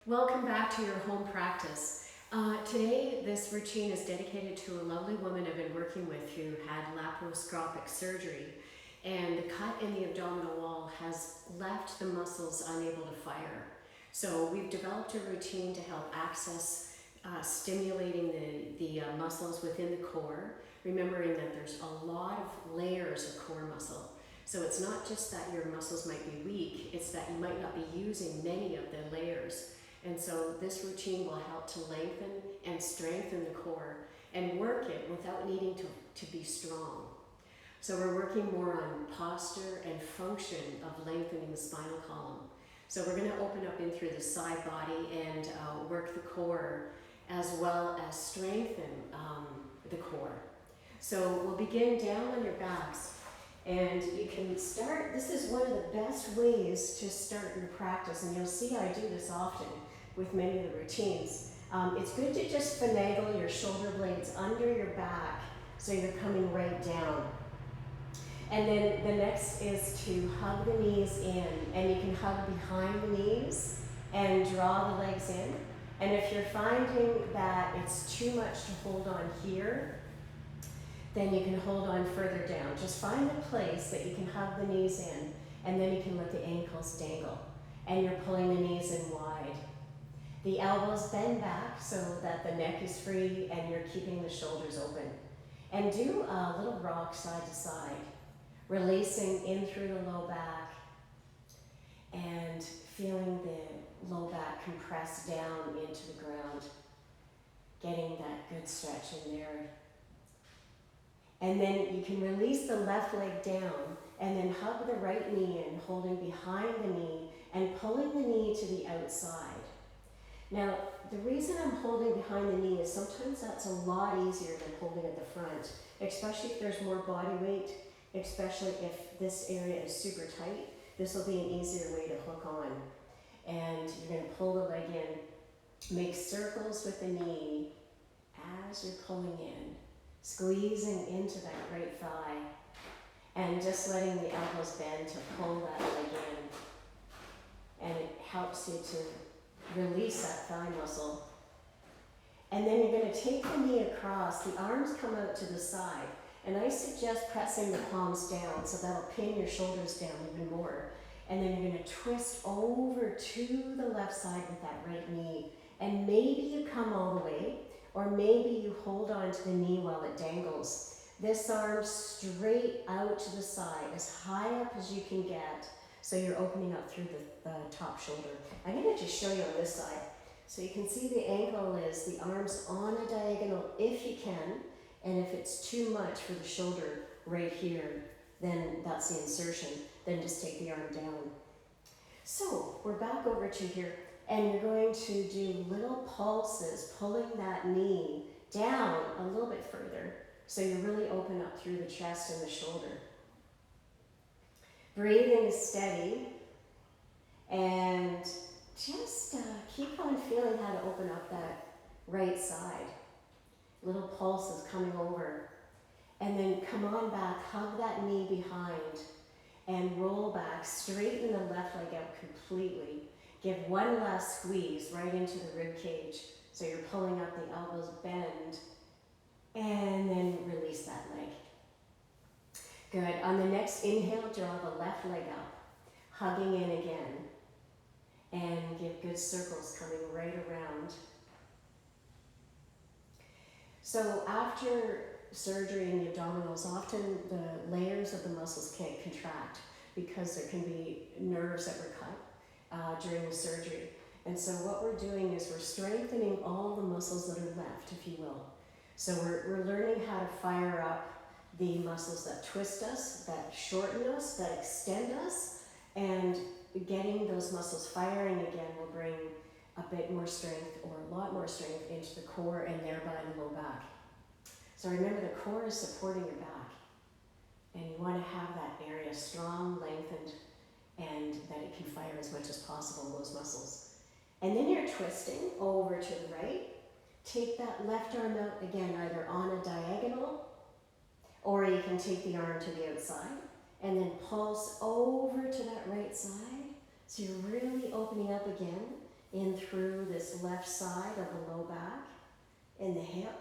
Welcome back to your home practice. Today, this routine is dedicated to a lovely woman I've been working with who had laparoscopic surgery, and the cut in the abdominal wall has left the muscles unable to fire. So we've developed a routine to help access stimulating the muscles within the core, remembering that there's a lot of layers of core muscle. So it's not just that your muscles might be weak, it's that you might not be using many of the layers. And so this routine will help to lengthen and strengthen the core and work it without needing to be strong. So we're working more on posture and function of lengthening the spinal column. So we're going to open up in through the side body and work the core as well as strengthen the core. So we'll begin down on your backs. And you can start, this is one of the best ways to start your practice, and you'll see I do this often with many of the routines. It's good to just finagle your shoulder blades under your back so you're coming right down. And then the next is to hug the knees in, and you can hug behind the knees and draw the legs in. And if you're finding that it's too much to hold on here, then you can hold on further down. Just find a place that you can hug the knees in, and then you can let the ankles dangle. And you're pulling the knees in wide. The elbows bend back so that the neck is free and you're keeping the shoulders open. And do a little rock side to side, releasing in through the low back and feeling the low back compress down into the ground, getting that good stretch in there. And then you can release the left leg down and then hug the right knee in, holding behind the knee and pulling the knee to the outside. Now, the reason I'm holding behind the knee is sometimes that's a lot easier than holding at the front, especially if there's more body weight, especially if this area is super tight. This will be an easier way to hook on. And you're going to pull the leg in, make circles with the knee as you're pulling in, squeezing into that right thigh, and just letting the elbows bend to pull that leg in. And it helps you to release that thigh muscle. And then you're going to take the knee across, the arms come out to the side, and I suggest pressing the palms down so that'll pin your shoulders down even more. And then you're going to twist over to the left side with that right knee, and maybe you come all the way, or maybe you hold on to the knee while it dangles. This arm straight out to the side, as high up as you can get, so you're opening up through the top shoulder. I'm going to just show you on this side. So you can see the ankle is the arms on a diagonal if you can, and if it's too much for the shoulder right here, then that's the insertion. Then just take the arm down. So we're back over to here, and you're going to do little pulses, pulling that knee down a little bit further, so you really open up through the chest and the shoulder. Breathing steady, and just keep on feeling how to open up that right side. Little pulses coming over. And then come on back, hug that knee behind, and roll back, straighten the left leg out completely. Give one last squeeze right into the rib cage. So you're pulling up, the elbows bend, and then release that leg. Good. On the next inhale, draw the left leg up, hugging in again, and give good circles coming right around. So after surgery in the abdominals, often the layers of the muscles can't contract because there can be nerves that were cut during the surgery. And so what we're doing is we're strengthening all the muscles that are left, if you will. So we're learning how to fire up the muscles that twist us, that shorten us, that extend us, and getting those muscles firing again will bring a bit more strength, or a lot more strength, into the core and thereby the low back. So remember, the core is supporting your back, and you want to have that area strong, lengthened, and that it can fire as much as possible, those muscles. And then you're twisting over to the right. Take that left arm out again, either on a diagonal, or you can take the arm to the outside and then pulse over to that right side. So you're really opening up again in through this left side of the low back and the hip,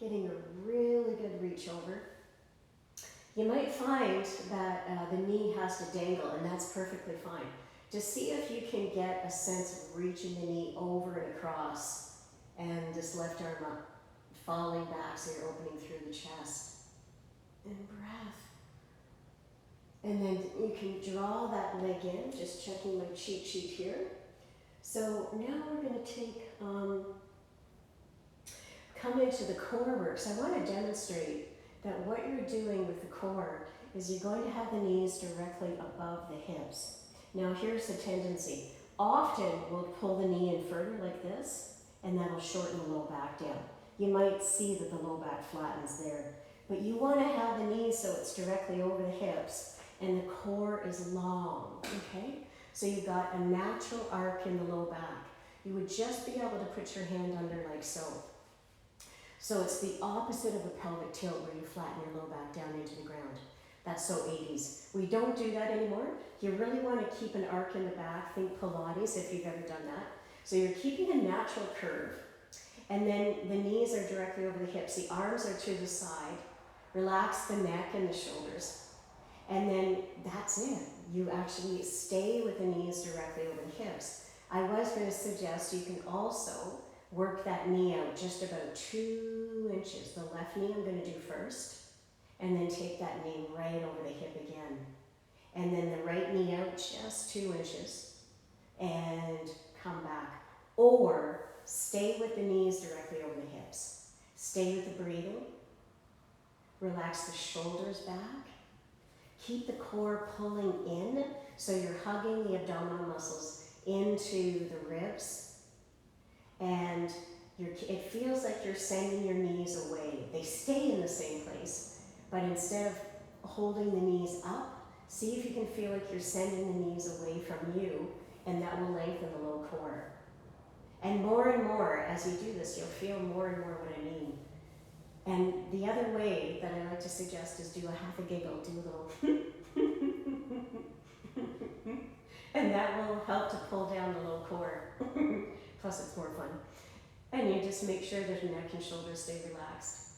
getting a really good reach over. You might find that the knee has to dangle, and that's perfectly fine. Just see if you can get a sense of reaching the knee over and across, and this left arm up, falling back so you're opening through the chest. And breath. And then you can draw that leg in, just checking my cheat sheet here. So now we're going to take, come into the core work. So I want to demonstrate that what you're doing with the core is you're going to have the knees directly above the hips. Now here's the tendency. Often we'll pull the knee in further like this, and that'll shorten the low back down. You might see that the low back flattens there. But you want to have the knees so it's directly over the hips, and the core is long, okay? So you've got a natural arc in the low back. You would just be able to put your hand under like so. So it's the opposite of a pelvic tilt where you flatten your low back down into the ground. That's so 80s. We don't do that anymore. You really want to keep an arc in the back. Think Pilates if you've ever done that. So you're keeping a natural curve. And then the knees are directly over the hips. The arms are to the side. Relax the neck and the shoulders. And then that's it. You actually stay with the knees directly over the hips. I was going to suggest you can also work that knee out just about 2 inches. The left knee I'm going to do first, and then take that knee right over the hip again. And then the right knee out just 2 inches, and come back. Or stay with the knees directly over the hips. Stay with the breathing. Relax the shoulders back. Keep the core pulling in, so you're hugging the abdominal muscles into the ribs. And it feels like you're sending your knees away. They stay in the same place, but instead of holding the knees up, see if you can feel like you're sending the knees away from you, and that will lengthen the low core. And more, as you do this, you'll feel more and more what I mean. And the other way that I like to suggest is do a half a giggle, do a little and that will help to pull down the low core. Plus it's more fun. And you just make sure that your neck and shoulders stay relaxed.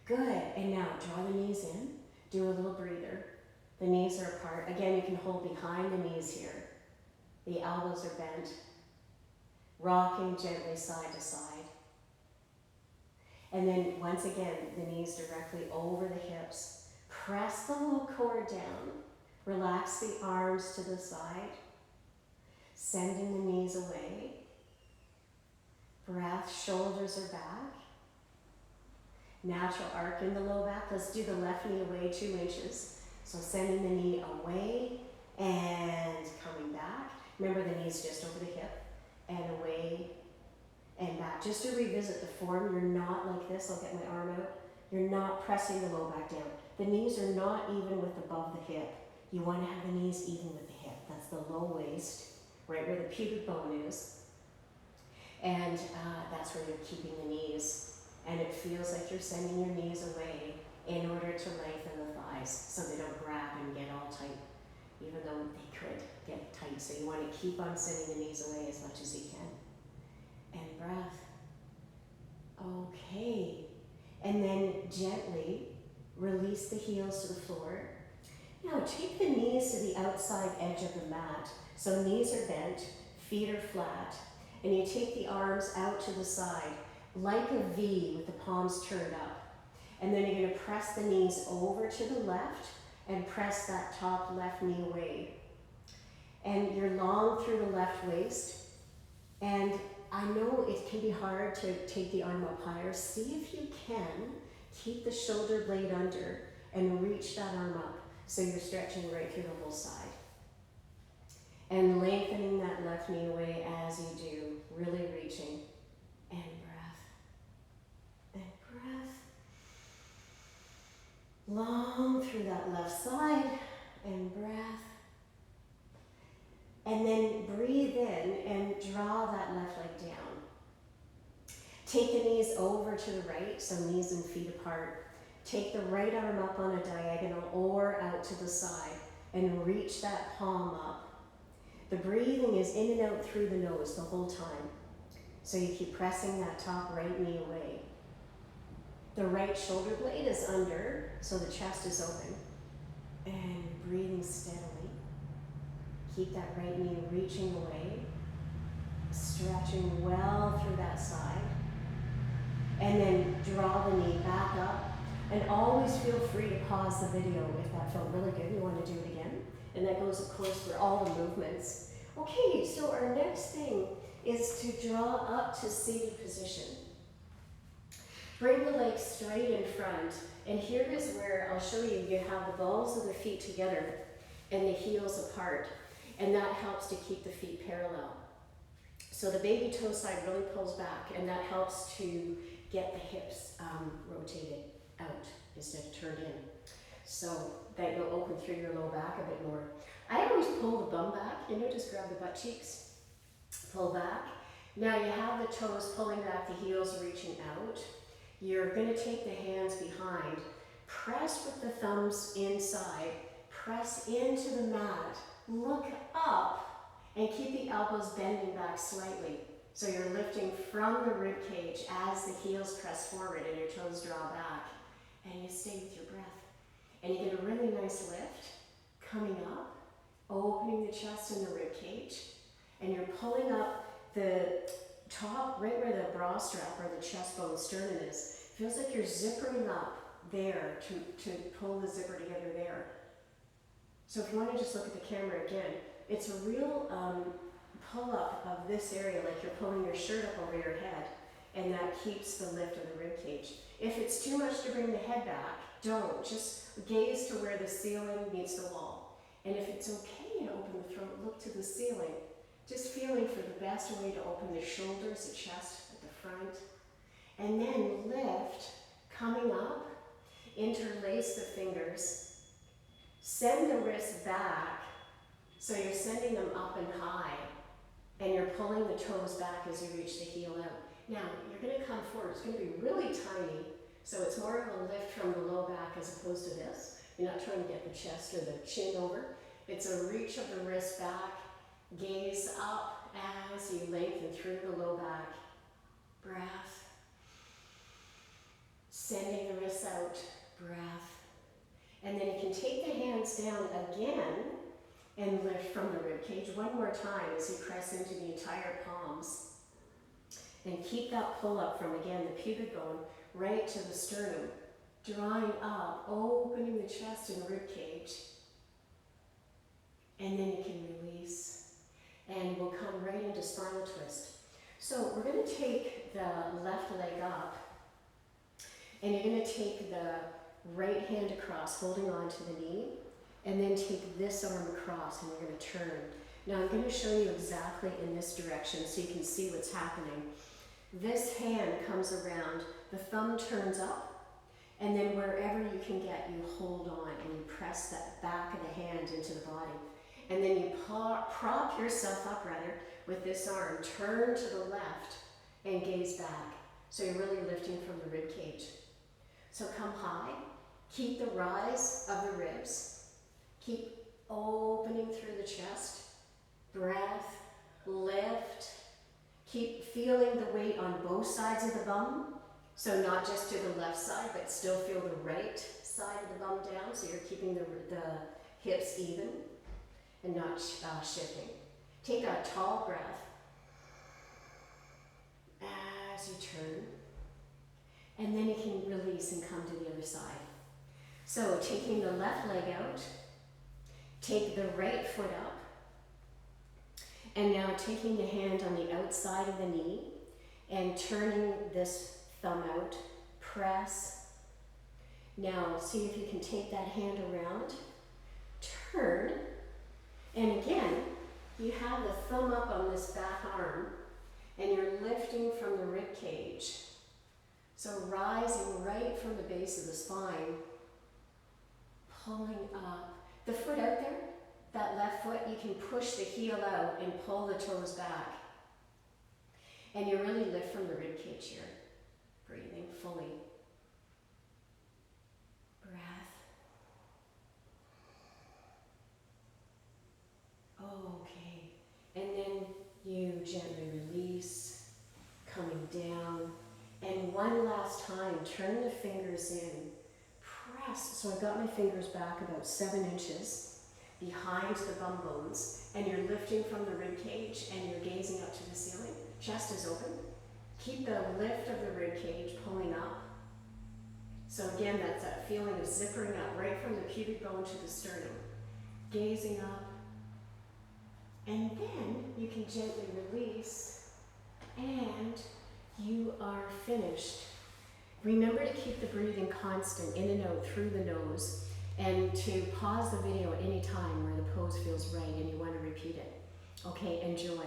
Good, and now draw the knees in, do a little breather. The knees are apart. Again, you can hold behind the knees here. The elbows are bent. Rocking gently side to side. And then once again, the knees directly over the hips. Press the low core down. Relax the arms to the side. Sending the knees away. Breath, shoulders are back. Natural arc in the low back. Let's do the left knee away 2 inches. So sending the knee away and coming back. Remember the knee's just over the hip and away and back. Just to revisit the form, you're not like this. I'll get my arm out. You're not pressing the low back down. The knees are not even with above the hip. You want to have the knees even with the hip. That's the low waist, right where the pubic bone is. And that's where you're keeping the knees. And it feels like you're sending your knees away in order to lengthen the thighs so they don't grab and get all tight, even though they could get tight. So you want to keep on sending the knees away as much as you can. And breath. Okay. And then gently release the heels to the floor. Now take the knees to the outside edge of the mat. So knees are bent, feet are flat, and you take the arms out to the side like a V with the palms turned up. And then you're going to press the knees over to the left and press that top left knee away. And you're long through the left waist. And I know it can be hard to take the arm up higher. See if you can keep the shoulder blade under and reach that arm up so you're stretching right through the whole side. And lengthening that left knee away as you do, really reaching. And breath. And breath. Long through that left side. And breath. And then breathe in and draw that left leg down. Take the knees over to the right, so knees and feet apart. Take the right arm up on a diagonal or out to the side and reach that palm up. The breathing is in and out through the nose the whole time. So you keep pressing that top right knee away. The right shoulder blade is under, so the chest is open. And breathing steadily. Keep that right knee reaching away, stretching well through that side. And then draw the knee back up. And always feel free to pause the video if that felt really good. You want to do it again. And that goes, of course, for all the movements. Okay, so our next thing is to draw up to seated position. Bring the legs straight in front. And here is where I'll show you, you have the balls of the feet together and the heels apart. And that helps to keep the feet parallel. So the baby toe side really pulls back, and that helps to get the hips rotated out instead of turned in. So that you'll open through your low back a bit more. I always pull the bum back, just grab the butt cheeks, pull back. Now you have the toes pulling back, the heels reaching out. You're going to take the hands behind, press with the thumbs inside, press into the mat, look up, and keep the elbows bending back slightly. So you're lifting from the rib cage as the heels press forward and your toes draw back. And you stay with your breath. And you get a really nice lift coming up, opening the chest and the rib cage. And you're pulling up the top, right where the bra strap or the chest bone sternum is. Feels like you're zippering up there to pull the zipper together there. So if you want to just look at the camera again, it's a real pull-up of this area, like you're pulling your shirt up over your head, and that keeps the lift of the rib cage. If it's too much to bring the head back, don't. Just gaze to where the ceiling meets the wall. And if it's okay to open the throat, look to the ceiling. Just feeling for the best way to open the shoulders, the chest at the front. And then lift, coming up, interlace the fingers, send the wrists back, so you're sending them up and high, and you're pulling the toes back as you reach the heel out. Now, you're going to come forward. It's going to be really tiny, so it's more of a lift from the low back as opposed to this. You're not trying to get the chest or the chin over. It's a reach of the wrist back, gaze up as you lengthen through the low back. Breath. Sending the wrists out, breath. And then you can take the hands down again and lift from the rib cage one more time as you press into the entire palms. And keep that pull up from, again, the pubic bone right to the sternum, drawing up, opening the chest and rib cage. And then you can release. And we'll come right into spinal twist. So we're going to take the left leg up, and you're going to take the right hand across, holding on to the knee, and then take this arm across, and you're going to turn. Now I'm going to show you exactly in this direction so you can see what's happening. This hand comes around, the thumb turns up, and then wherever you can get, you hold on and you press that back of the hand into the body. And then you prop yourself up with this arm, turn to the left and gaze back. So you're really lifting from the rib cage. So come high, keep the rise of the ribs, keep opening through the chest, breath, lift, keep feeling the weight on both sides of the bum. So not just to the left side, but still feel the right side of the bum down, so you're keeping the hips even and not shifting. Take a tall breath as you turn, and then you can release and come to the other side. So taking the left leg out, take the right foot up, and now taking the hand on the outside of the knee and turning this thumb out, press. Now see if you can take that hand around, turn, and again, you have the thumb up on this back arm, and you're lifting from the rib cage. So rising right from the base of the spine, pulling up. The foot out there, that left foot, you can push the heel out and pull the toes back. And you really lift from the rib cage here, breathing fully. Breath. Okay. release, coming down. And one last time, turn the fingers in, press. So I've got my fingers back about 7 inches behind the bum bones, and you're lifting from the rib cage and you're gazing up to the ceiling. Chest is open. Keep the lift of the rib cage pulling up. So again, that's that feeling of zippering up right from the pubic bone to the sternum. Gazing up. And then you can gently release, and you are finished. Remember to keep the breathing constant in and out through the nose, and to pause the video at any time where the pose feels right and you want to repeat it. Okay, enjoy.